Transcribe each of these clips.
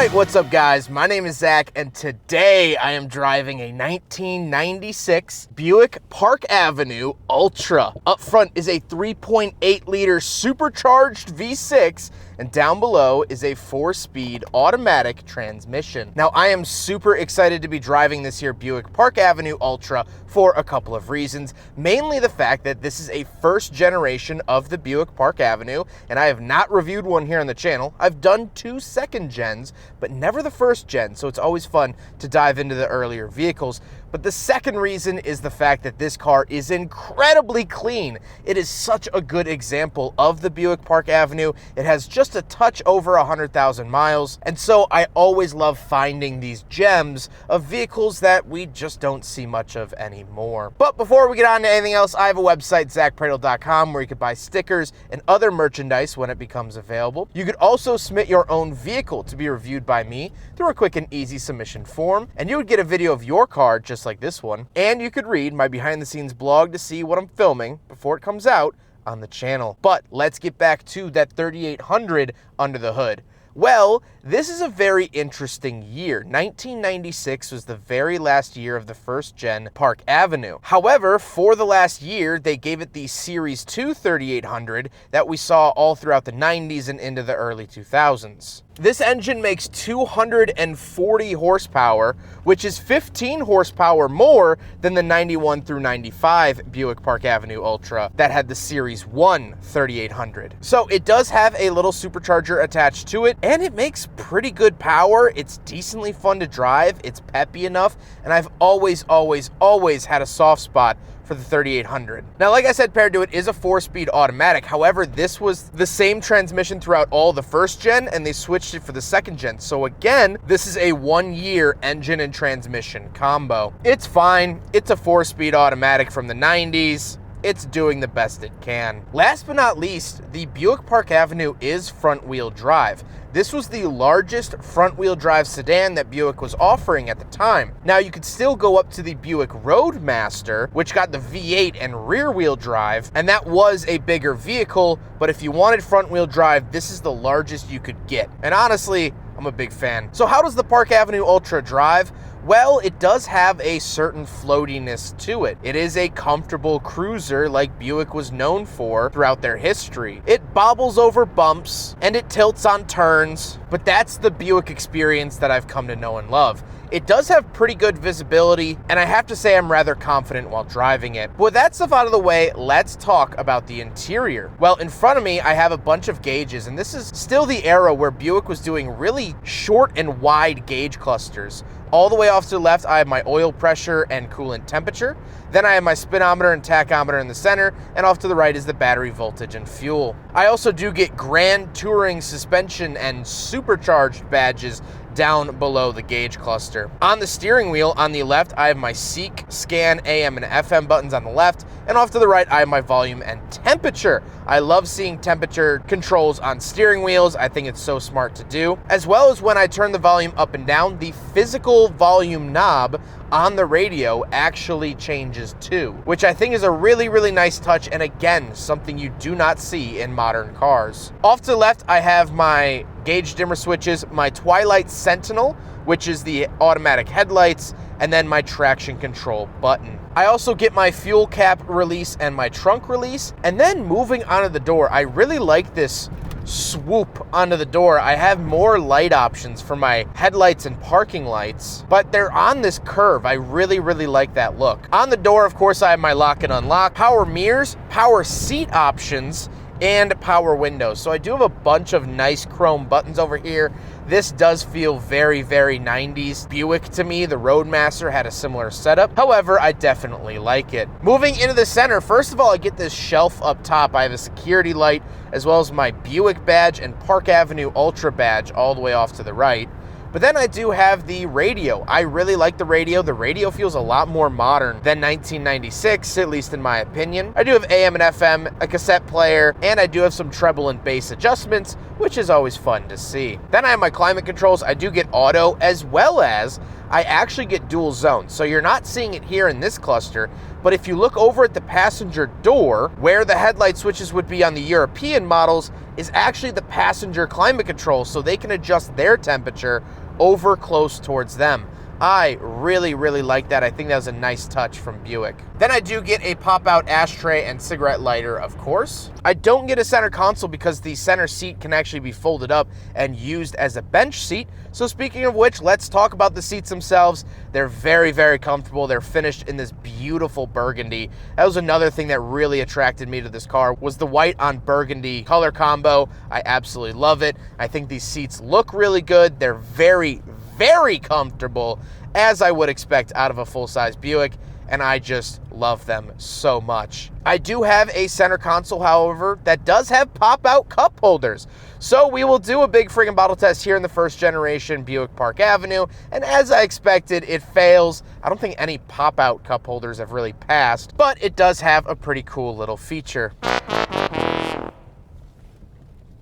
Alright, what's up guys? My name is Zach, and today I am driving a 1996 Buick Park Avenue Ultra. Up front is a 3.8 liter supercharged V6, and down below is a 4-speed automatic transmission. Now, I am super excited to be driving this here Buick Park Avenue Ultra for a couple of reasons. Mainly the fact that this is a first generation of the Buick Park Avenue, and I have not reviewed one here on the channel. I've done 2 second gens, but never the first gen, so it's always fun to dive into the earlier vehicles. But the second reason is the fact that this car is incredibly clean. It is such a good example of the Buick Park Avenue. It has just a touch over 100,000 miles, and so I always love finding these gems of vehicles that we just don't see much of anymore. But before we get on to anything else, I have a website, zackpradel.com, where you can buy stickers and other merchandise when it becomes available. You could also submit your own vehicle to be reviewed by me through a quick and easy submission form, and you would get a video of your car just like this one, and you could read my behind the scenes blog to see what I'm filming before it comes out on the channel. But let's get back to that 3800 under the hood. Well, this is a very interesting year. 1996 was the very last year of the first gen Park Avenue. However, for the last year, they gave it the Series 2 3800 that we saw all throughout the 90s and into the early 2000s. This engine makes 240 horsepower, which is 15 horsepower more than the 91 through 95 Buick Park Avenue Ultra that had the Series 1 3800. So it does have a little supercharger attached to it, and it makes pretty good power. It's decently fun to drive, it's peppy enough, and I've always had a soft spot for the 3800. Now, like I said, paired to it is a 4-speed automatic. However, this was the same transmission throughout all the first gen, and they switched it for the second gen. So again, this is a 1-year engine and transmission combo. It's fine. It's a 4-speed automatic from the 90s. It's doing the best it can. Last but not least, the Buick Park Avenue is front-wheel drive. This was the largest front-wheel drive sedan that Buick was offering at the time. Now, you could still go up to the Buick Roadmaster, which got the V8 and rear-wheel drive, and that was a bigger vehicle, but if you wanted front-wheel drive, this is the largest you could get. And honestly, I'm a big fan. So how does the Park Avenue Ultra drive? Well, it does have a certain floatiness to it. It is a comfortable cruiser like Buick was known for throughout their history. It bobbles over bumps and it tilts on turns, but that's the Buick experience that I've come to know and love. It does have pretty good visibility, and I have to say I'm rather confident while driving it. But with that stuff out of the way, let's talk about the interior. Well, in front of me, I have a bunch of gauges, and this is still the era where Buick was doing really short and wide gauge clusters. All the way off to the left, I have my oil pressure and coolant temperature. Then I have my speedometer and tachometer in the center, and off to the right is the battery voltage and fuel. I also do get Grand Touring suspension and Supercharged badges down below the gauge cluster. On the steering wheel on the left, I have my Seek, Scan, AM, and FM buttons on the left, and off to the right, I have my volume and temperature. I love seeing temperature controls on steering wheels. I think it's so smart to do. As well as when I turn the volume up and down, the physical volume knob on the radio actually changes too, which I think is a really nice touch, and again, something you do not see in modern cars. Off to the left, I have my gauge dimmer switches, my Twilight Sentinel, which is the automatic headlights, and then my traction control button. I also get my fuel cap release and my trunk release, and then moving onto the door, I really like this swoop onto the door. I have more light options for my headlights and parking lights, but they're on this curve. I really like that look. On the door, of course, I have my lock and unlock, power mirrors, power seat options, and power windows. So I do have a bunch of nice chrome buttons over here. This does feel very 90s Buick to me. The Roadmaster had a similar setup. However, I definitely like it. Moving into the center, first of all, I get this shelf up top. I have a security light, as well as my Buick badge and Park Avenue Ultra badge all the way off to the right. But then I do have the radio. I really like the radio. The radio feels a lot more modern than 1996, at least in my opinion. I do have AM and FM, a cassette player, and I do have some treble and bass adjustments, which is always fun to see. Then I have my climate controls. I do get auto, as well as I actually get dual zone. So you're not seeing it here in this cluster, but if you look over at the passenger door, where the headlight switches would be on the European models, is actually the passenger climate control, so they can adjust their temperature over close towards them. I really, really like that. I think that was a nice touch from Buick. Then I do get a pop-out ashtray and cigarette lighter, of course. I don't get a center console because the center seat can actually be folded up and used as a bench seat. So speaking of which, let's talk about the seats themselves. They're very, very comfortable. They're finished in this beautiful burgundy. That was another thing that really attracted me to this car, was the white on burgundy color combo. I absolutely love it. I think these seats look really good. They're very, very comfortable, as I would expect out of a full-size Buick, and I just love them so much. I do have a center console, however, that does have pop-out cup holders. So we will do a big friggin' bottle test here in the first generation Buick Park Avenue, and as I expected, it fails. I don't think any pop-out cup holders have really passed, but it does have a pretty cool little feature.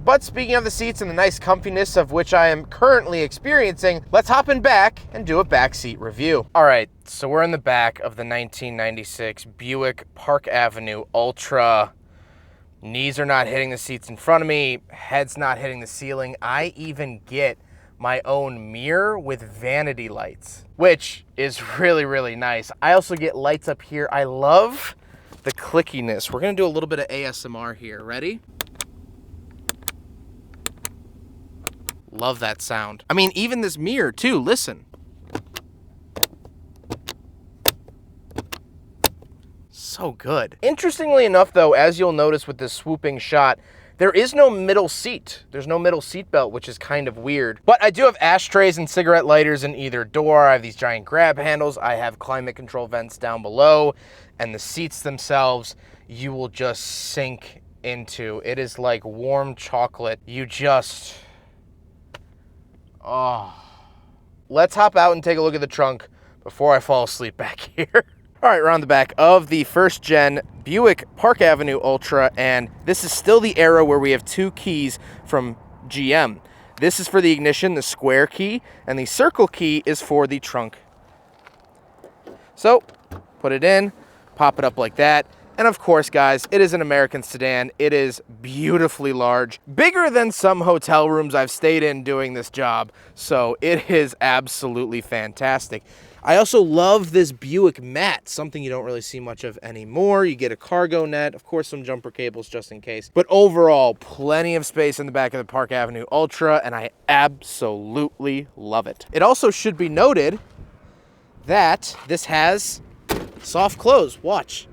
But speaking of the seats and the nice comfiness of which I am currently experiencing, let's hop in back and do a backseat review. All right, so we're in the back of the 1996 Buick Park Avenue Ultra. Knees are not hitting the seats in front of me, head's not hitting the ceiling. I even get my own mirror with vanity lights, which is really, really nice. I also get lights up here. I love the clickiness. We're gonna do a little bit of ASMR here. Ready? Love that sound. I mean, even this mirror too, listen. So good. Interestingly enough though, as you'll notice with this swooping shot, there is no middle seat. There's no middle seat belt, which is kind of weird. But I do have ashtrays and cigarette lighters in either door. I have these giant grab handles. I have climate control vents down below, and the seats themselves, you will just sink into. It is like warm chocolate. You just... oh. Let's hop out and take a look at the trunk before I fall asleep back here. All right, we're on the back of the first gen Buick Park Avenue Ultra, and this is still the era where we have two keys from GM. This is for the ignition, the square key, and the circle key is for the trunk. So, put it in, pop it up like that. And of course, guys, it is an American sedan. It is beautifully large, bigger than some hotel rooms I've stayed in doing this job. So it is absolutely fantastic. I also love this Buick mat, something you don't really see much of anymore. You get a cargo net, of course, some jumper cables just in case. But overall, plenty of space in the back of the Park Avenue Ultra, and I absolutely love it. It also should be noted that this has soft close. Watch.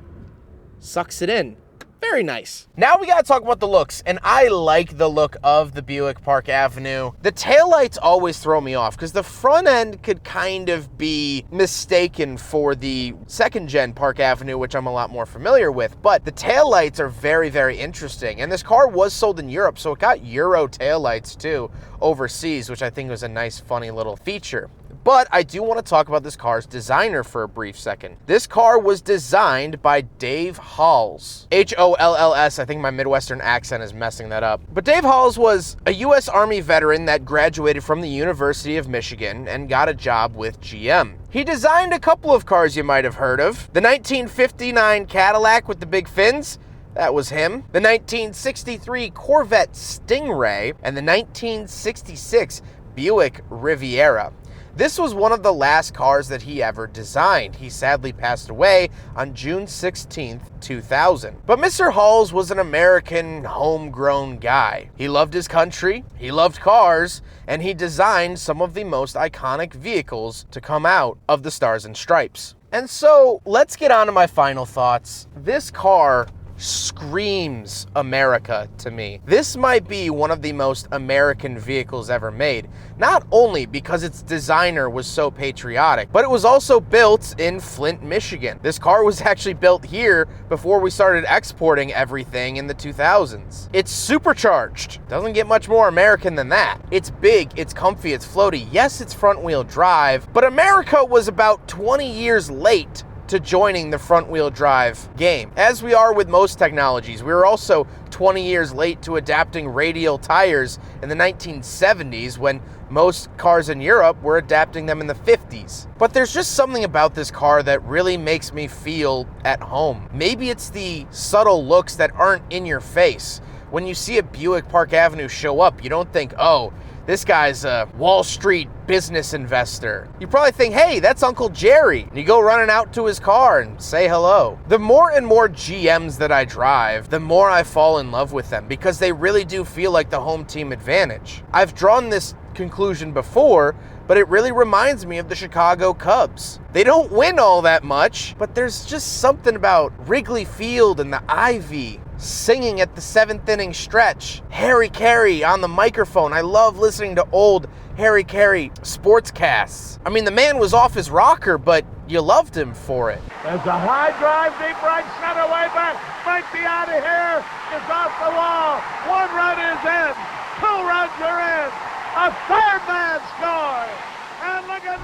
Sucks it in. Very nice. Now we gotta talk about the looks, and I like the look of the Buick Park Avenue. The taillights always throw me off because the front end could kind of be mistaken for the second gen Park Avenue, which I'm a lot more familiar with, but the taillights are very, very interesting. And this car was sold in Europe, so it got Euro taillights too overseas, which I think was a nice, funny little feature. But I do want to talk about this car's designer for a brief second. This car was designed by Dave Halls. H-O-L-L-S, I think my Midwestern accent is messing that up. But Dave Halls was a U.S. Army veteran that graduated from the University of Michigan and got a job with GM. He designed a couple of cars you might have heard of. The 1959 Cadillac with the big fins, that was him. The 1963 Corvette Stingray and the 1966 Buick Riviera. This was one of the last cars that he ever designed. He sadly passed away on June 16th, 2000. But Mr. Halls was an American homegrown guy. He loved his country, he loved cars, and he designed some of the most iconic vehicles to come out of the Stars and Stripes. And so let's get on to my final thoughts. This car screams America to me. This might be one of the most American vehicles ever made, not only because its designer was so patriotic, but it was also built in Flint, Michigan. This car was actually built here before we started exporting everything in the 2000s. It's supercharged. Doesn't get much more American than that. It's big, it's comfy, it's floaty. Yes, it's front wheel drive, but America was about 20 years late to joining the front-wheel drive game. As we are with most technologies, we were also 20 years late to adapting radial tires in the 1970s when most cars in Europe were adapting them in the 50s. But there's just something about this car that really makes me feel at home. Maybe it's the subtle looks that aren't in your face. When you see a Buick Park Avenue show up, you don't think, oh, this guy's a Wall Street business investor. You probably think, hey, that's Uncle Jerry. And you go running out to his car and say hello. The more and more GMs that I drive, the more I fall in love with them because they really do feel like the home team advantage. I've drawn this conclusion before, but it really reminds me of the Chicago Cubs. They don't win all that much, but there's just something about Wrigley Field and the Ivy singing at the 7th inning stretch. Harry Carey on the microphone. I love listening to old Harry Carey sportscasts. I mean, the man was off his rocker, but you loved him for it. There's a high drive, deep right center, way back. Might be out of here. It's off the wall. 1 run is in. 2 runs are in. A third man scores.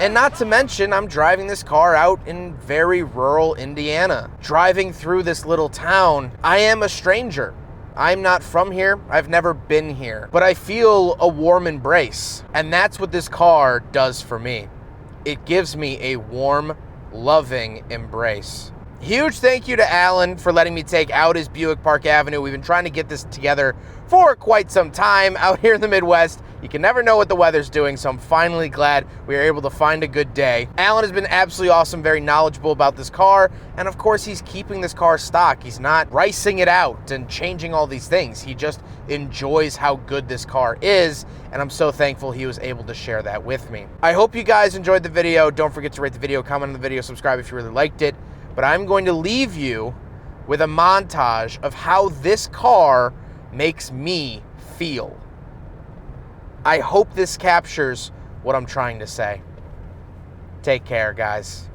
And not to mention, I'm driving this car out in very rural Indiana. Driving through this little town, I am a stranger. I'm not from here, I've never been here, but I feel a warm embrace. And that's what this car does for me. It gives me a warm, loving embrace. Huge thank you to Alan for letting me take out his Buick Park Avenue. We've been trying to get this together for quite some time out here in the Midwest. You can never know what the weather's doing, so I'm finally glad we were able to find a good day. Alan has been absolutely awesome, very knowledgeable about this car, and of course he's keeping this car stock. He's not ricing it out and changing all these things. He just enjoys how good this car is, and I'm so thankful he was able to share that with me. I hope you guys enjoyed the video. Don't forget to rate the video, comment on the video, subscribe if you really liked it. But I'm going to leave you with a montage of how this car makes me feel. I hope this captures what I'm trying to say. Take care, guys.